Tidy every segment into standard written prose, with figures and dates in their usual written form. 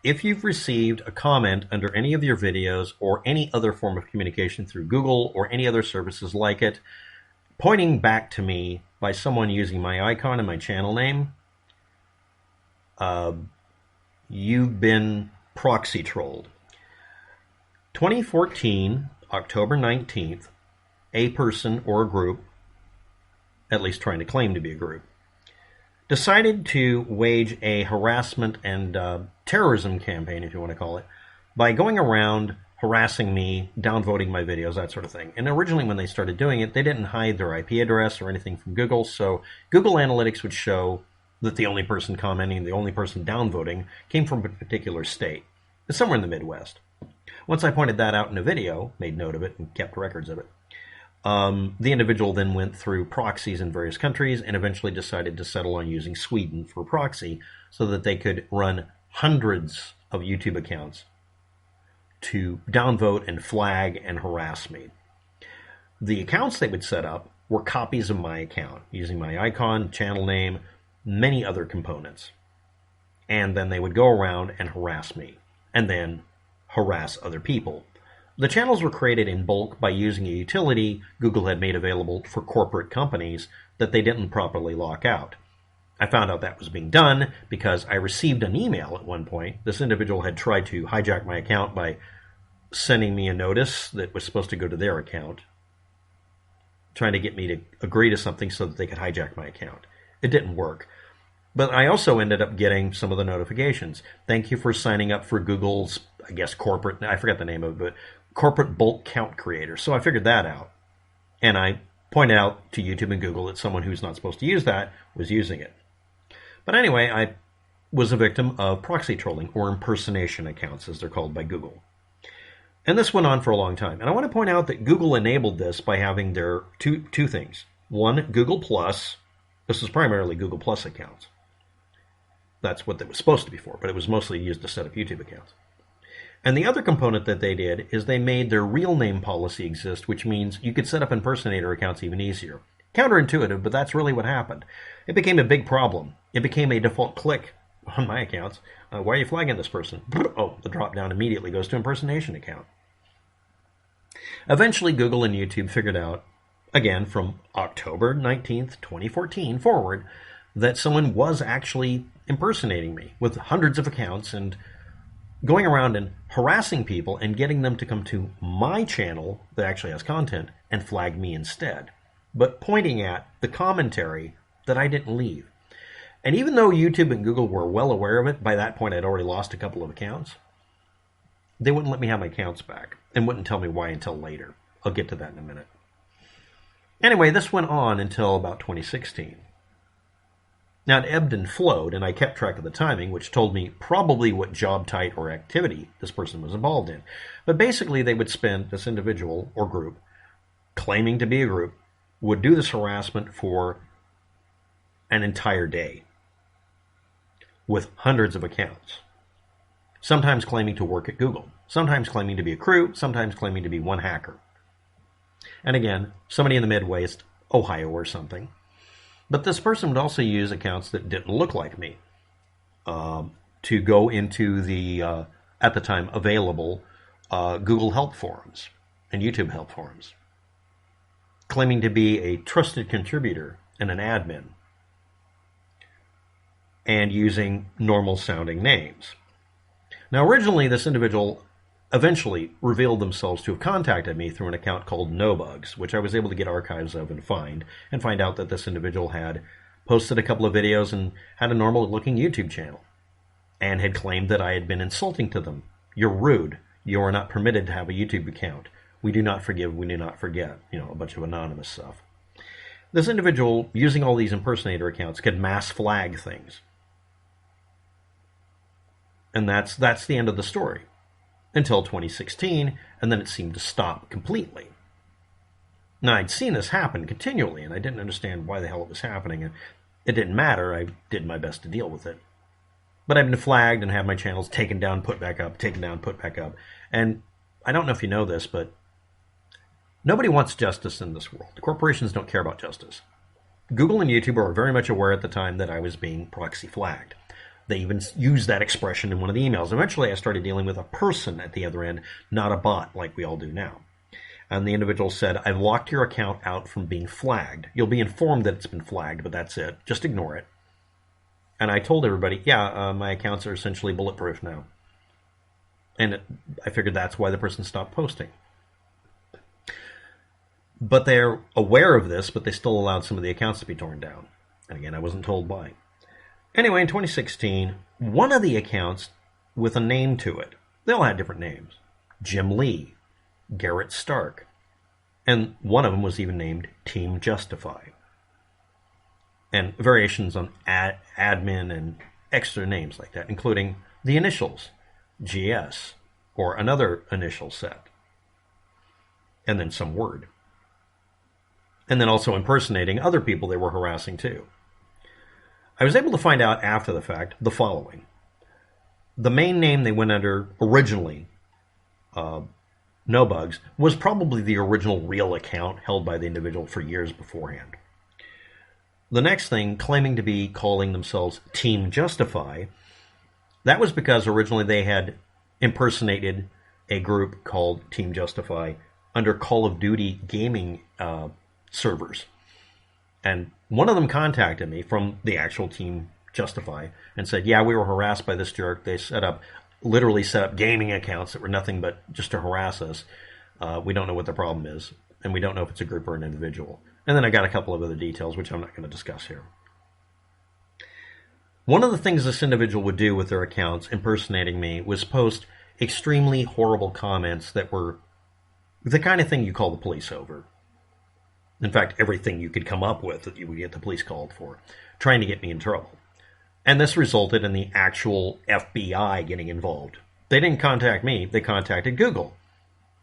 if you've received a comment under any of your videos or any other form of communication through Google or any other services like it, pointing back to me by someone using my icon and my channel name, you've been proxy trolled. 2014, October 19th, a person or a group, at least trying to claim to be a group, decided to wage a harassment and terrorism campaign, if you want to call it, by going around harassing me, downvoting my videos, that sort of thing. And originally when they started doing it, they didn't hide their IP address or anything from Google, so Google Analytics would show that the only person commenting, the only person downvoting, came from a particular state. It's somewhere in the Midwest. Once I pointed that out in a video, made note of it, and kept records of it, the individual then went through proxies in various countries and eventually decided to settle on using Sweden for proxy so that they could run hundreds of YouTube accounts to downvote and flag and harass me. The accounts they would set up were copies of my account, using my icon, channel name, many other components. And then they would go around and harass me, and then harass other people. The channels were created in bulk by using a utility Google had made available for corporate companies that they didn't properly lock out. I found out that was being done because I received an email at one point. This individual had tried to hijack my account by sending me a notice that was supposed to go to their account, trying to get me to agree to something so that they could hijack my account. It didn't work. But I also ended up getting some of the notifications. Thank you for signing up for Google's, I guess, corporate, I forgot the name of it, but corporate bulk count creator. So I figured that out. And I pointed out to YouTube and Google that someone who's not supposed to use that was using it. But anyway, I was a victim of proxy trolling, or impersonation accounts, as they're called by Google. And this went on for a long time. And I want to point out that Google enabled this by having their two things. One, Google Plus. This is primarily Google Plus accounts. That's what it was supposed to be for, but it was mostly used to set up YouTube accounts. And the other component that they did is they made their real name policy exist, which means you could set up impersonator accounts even easier. Counterintuitive, but that's really what happened. It became a big problem. It became a default click on my accounts. Why are you flagging this person? Oh, the drop down immediately goes to impersonation account. Eventually, Google and YouTube figured out, again, from October 19th, 2014 forward, that someone was actually impersonating me with hundreds of accounts and going around and harassing people and getting them to come to my channel that actually has content and flag me instead, but pointing at the commentary that I didn't leave. And even though YouTube and Google were well aware of it, by that point I'd already lost a couple of accounts, they wouldn't let me have my accounts back and wouldn't tell me why until later. I'll get to that in a minute. Anyway, this went on until about 2016. Now, it ebbed and flowed, and I kept track of the timing, which told me probably what job type or activity this person was involved in. But basically, they would spend, this individual or group, claiming to be a group, would do this harassment for an entire day with hundreds of accounts, sometimes claiming to work at Google, sometimes claiming to be a crew, sometimes claiming to be one hacker. And again, somebody in the Midwest, Ohio or something. But this person would also use accounts that didn't look like me to go into the, at the time, available Google help forums and YouTube help forums, claiming to be a trusted contributor and an admin, and using normal-sounding names. Now, originally, this individual eventually revealed themselves to have contacted me through an account called nobugs, which I was able to get archives of and find out that this individual had posted a couple of videos and had a normal-looking YouTube channel, and had claimed that I had been insulting to them. You're rude. You are not permitted to have a YouTube account. We do not forgive, we do not forget. You know, a bunch of anonymous stuff. This individual, using all these impersonator accounts, could mass flag things. And that's the end of the story. Until 2016, and then it seemed to stop completely. Now, I'd seen this happen continually, and I didn't understand why the hell it was happening, and it didn't matter. I did my best to deal with it. But I've been flagged and have my channels taken down, put back up, taken down, put back up. And I don't know if you know this, but nobody wants justice in this world. The corporations don't care about justice. Google and YouTube were very much aware at the time that I was being proxy flagged. They even used that expression in one of the emails. Eventually, I started dealing with a person at the other end, not a bot like we all do now. And the individual said, I've locked your account out from being flagged. You'll be informed that it's been flagged, but that's it. Just ignore it. And I told everybody, my accounts are essentially bulletproof now. And I figured that's why the person stopped posting. But they're aware of this, but they still allowed some of the accounts to be torn down. And again, I wasn't told why. Anyway, in 2016, one of the accounts with a name to it, they all had different names. Jim Lee, Garrett Stark, and one of them was even named Team Justify. And variations on admin and extra names like that, including the initials, GS, or another initial set, and then some word. And then also impersonating other people they were harassing too. I was able to find out after the fact the following. The main name they went under originally, nobugs, was probably the original real account held by the individual for years beforehand. The next thing, claiming to be calling themselves Team Justify, that was because originally they had impersonated a group called Team Justify under Call of Duty gaming servers. And one of them contacted me from the actual Team Justify and said, yeah, we were harassed by this jerk. They literally set up gaming accounts that were nothing but just to harass us. We don't know what the problem is, and we don't know if it's a group or an individual. And then I got a couple of other details, which I'm not going to discuss here. One of the things this individual would do with their accounts impersonating me was post extremely horrible comments that were the kind of thing you call the police over. In fact, everything you could come up with that you would get the police called for, trying to get me in trouble. And this resulted in the actual FBI getting involved. They didn't contact me, they contacted Google.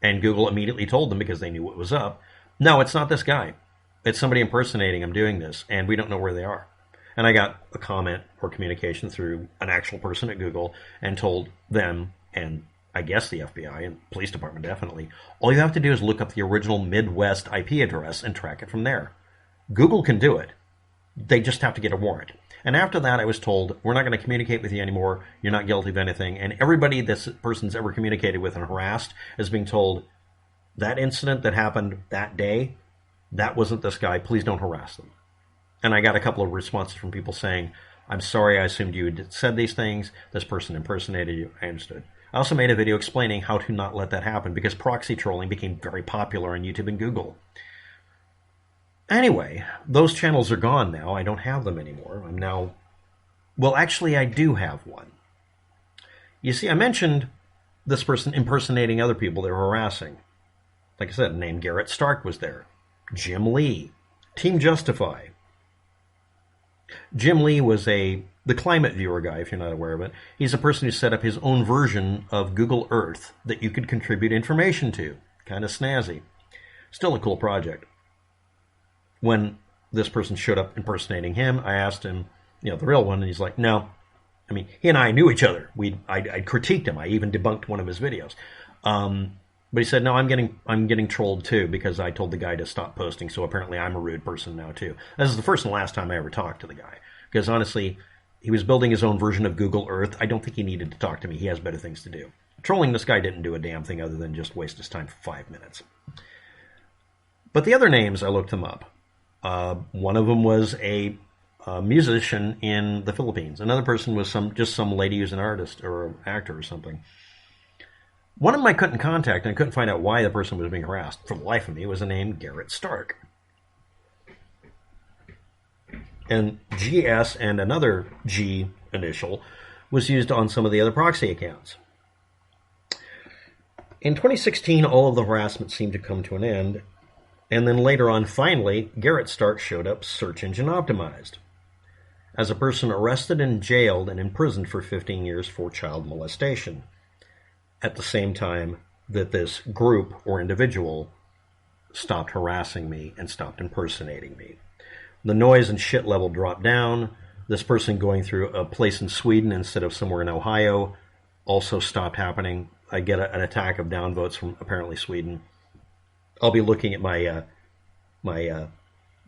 And Google immediately told them, because they knew what was up, no, it's not this guy. It's somebody impersonating him doing this, and we don't know where they are. And I got a comment or communication through an actual person at Google and told them, and I guess the FBI and police department definitely, all you have to do is look up the original Midwest IP address and track it from there. Google can do it. They just have to get a warrant. And after that, I was told, we're not going to communicate with you anymore. You're not guilty of anything. And everybody this person's ever communicated with and harassed is being told, that incident that happened that day, that wasn't this guy. Please don't harass them. And I got a couple of responses from people saying, I'm sorry, I assumed you had said these things. This person impersonated you. I understood. I also made a video explaining how to not let that happen because proxy trolling became very popular on YouTube and Google. Anyway, those channels are gone now. I don't have them anymore. I'm now... Well, actually, I do have one. You see, I mentioned this person impersonating other people they were harassing. Like I said, named Garrett Stark was there. Jim Lee. Team Justify. Jim Lee was the climate viewer guy, if you're not aware of it. He's a person who set up his own version of Google Earth that you could contribute information to. Kind of snazzy. Still a cool project. When this person showed up impersonating him, I asked him, the real one, and he's like, no. I mean, he and I knew each other. I critiqued him. I even debunked one of his videos. But he said, no, I'm getting trolled too because I told the guy to stop posting, so apparently I'm a rude person now too. This is the first and last time I ever talked to the guy. Because honestly, he was building his own version of Google Earth. I don't think he needed to talk to me. He has better things to do. Trolling this guy didn't do a damn thing other than just waste his time for 5 minutes. But the other names, I looked them up. One of them was a musician in the Philippines. Another person was just some lady who's an artist or an actor or something. One of them I couldn't contact, and I couldn't find out why the person was being harassed. For the life of me, it was a name Garrett Stark. And GS and another G initial was used on some of the other proxy accounts. In 2016, all of the harassment seemed to come to an end. And then later on, finally, Garrett Stark showed up search engine optimized as a person arrested and jailed and imprisoned for 15 years for child molestation. At the same time that this group or individual stopped harassing me and stopped impersonating me. The noise and shit level dropped down. This person going through a place in Sweden instead of somewhere in Ohio also stopped happening. I get an attack of downvotes from apparently Sweden. I'll be looking at my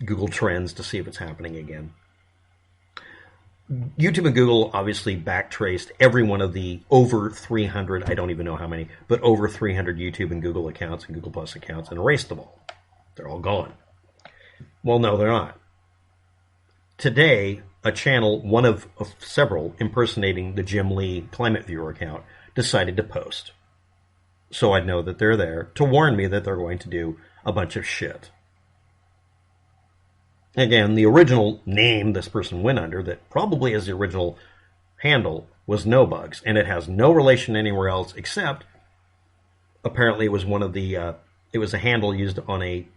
Google Trends to see if it's happening again. YouTube and Google obviously backtraced every one of the over 300, I don't even know how many, but over 300 YouTube and Google accounts and Google Plus accounts and erased them all. They're all gone. Well, no, they're not. Today, a channel, one of several, impersonating the Jim Lee Climate Viewer account, decided to post. So I'd know that they're there to warn me that they're going to do a bunch of shit. Again, the original name this person went under, that probably is the original handle, was nobugs, and it has no relation anywhere else except apparently it was one of the it was a handle used on a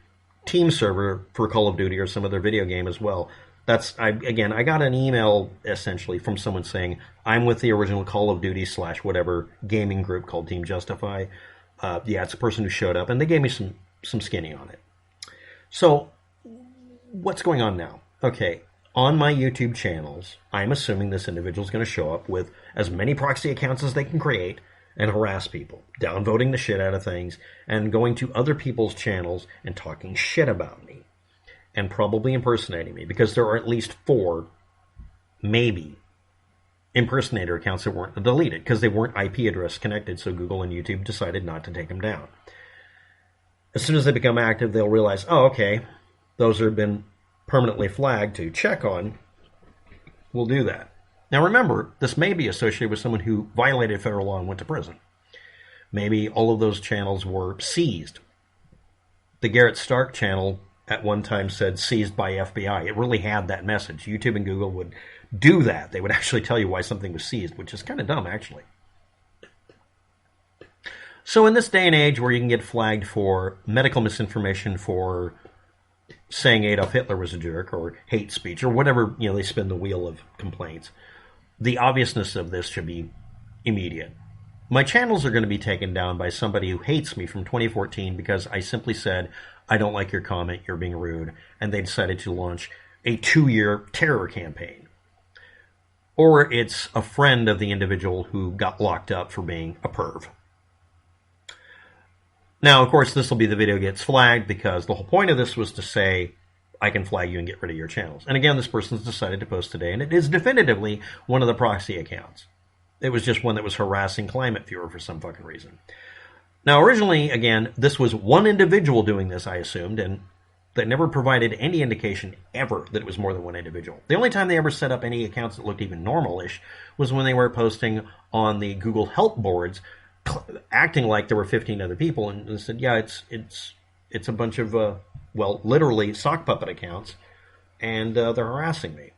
team server for Call of Duty or some other video game as well. I got an email essentially from someone saying I'm with the original Call of Duty / whatever gaming group called Team Justify. It's a person who showed up, and they gave me some skinny on it. So what's going on now? Okay, on my YouTube channels, I'm assuming this individual is going to show up with as many proxy accounts as they can create and harass people, downvoting the shit out of things, and going to other people's channels and talking shit about me, and probably impersonating me, because there are at least 4, maybe, impersonator accounts that weren't deleted, because they weren't IP address connected, so Google and YouTube decided not to take them down. As soon as they become active, they'll realize, oh, okay, those have been permanently flagged to check on. We'll do that. Now remember, this may be associated with someone who violated federal law and went to prison. Maybe all of those channels were seized. The Garrett Stark channel at one time said seized by FBI. It really had that message. YouTube and Google would do that. They would actually tell you why something was seized, which is kind of dumb, actually. So in this day and age where you can get flagged for medical misinformation, for saying Adolf Hitler was a jerk, or hate speech, or whatever, they spin the wheel of complaints, the obviousness of this should be immediate. My channels are going to be taken down by somebody who hates me from 2014 because I simply said, I don't like your comment, you're being rude, and they decided to launch a 2-year terror campaign. Or it's a friend of the individual who got locked up for being a perv. Now, of course, this will be the video gets flagged because the whole point of this was to say, I can flag you and get rid of your channels. And again, this person's decided to post today, and it is definitively one of the proxy accounts. It was just one that was harassing Climate Viewer for some fucking reason. Now, originally, again, this was one individual doing this, I assumed, and that never provided any indication ever that it was more than one individual. The only time they ever set up any accounts that looked even normal-ish was when they were posting on the Google help boards, acting like there were 15 other people, and they said, yeah, it's a bunch of, literally sock puppet accounts, and they're harassing me.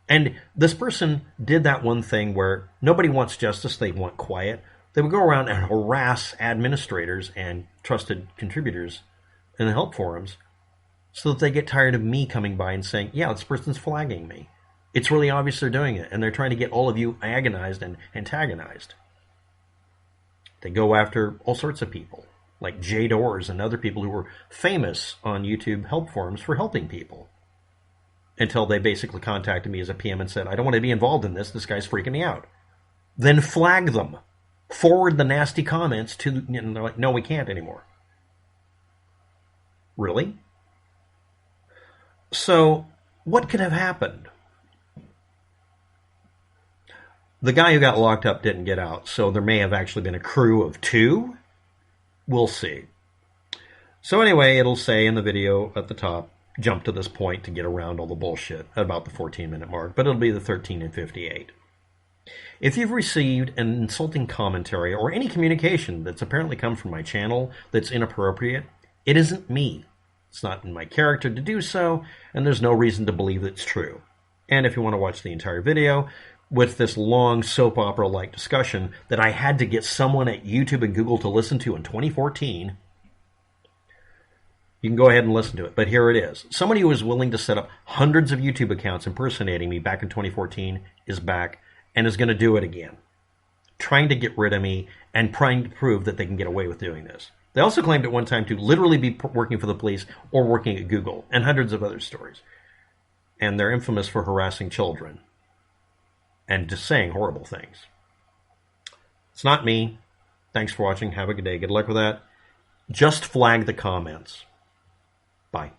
And this person did that one thing where nobody wants justice, they want quiet. They would go around and harass administrators and trusted contributors in the help forums so that they get tired of me coming by and saying, yeah, this person's flagging me. It's really obvious they're doing it, and they're trying to get all of you agonized and antagonized. They go after all sorts of people, like Jay Doors and other people who were famous on YouTube help forums for helping people, until they basically contacted me as a PM and said, I don't want to be involved in this. This guy's freaking me out. Then flag them. Forward the nasty comments to, and they're like, no, we can't anymore. Really? So, what could have happened? The guy who got locked up didn't get out, so there may have actually been a crew of 2. We'll see. So anyway, it'll say in the video at the top, jump to this point to get around all the bullshit at about the 14-minute mark, but it'll be the 13:58. If you've received an insulting commentary or any communication that's apparently come from my channel that's inappropriate, it isn't me. It's not in my character to do so, and there's no reason to believe it's true. And if you want to watch the entire video with this long soap opera-like discussion that I had to get someone at YouTube and Google to listen to in 2014, you can go ahead and listen to it, but here it is. Somebody who was willing to set up hundreds of YouTube accounts impersonating me back in 2014 is back and is going to do it again, trying to get rid of me and trying to prove that they can get away with doing this. They also claimed at one time to literally be working for the police or working at Google, and hundreds of other stories. And they're infamous for harassing children and just saying horrible things. It's not me. Thanks for watching. Have a good day. Good luck with that. Just flag the comments. Bye.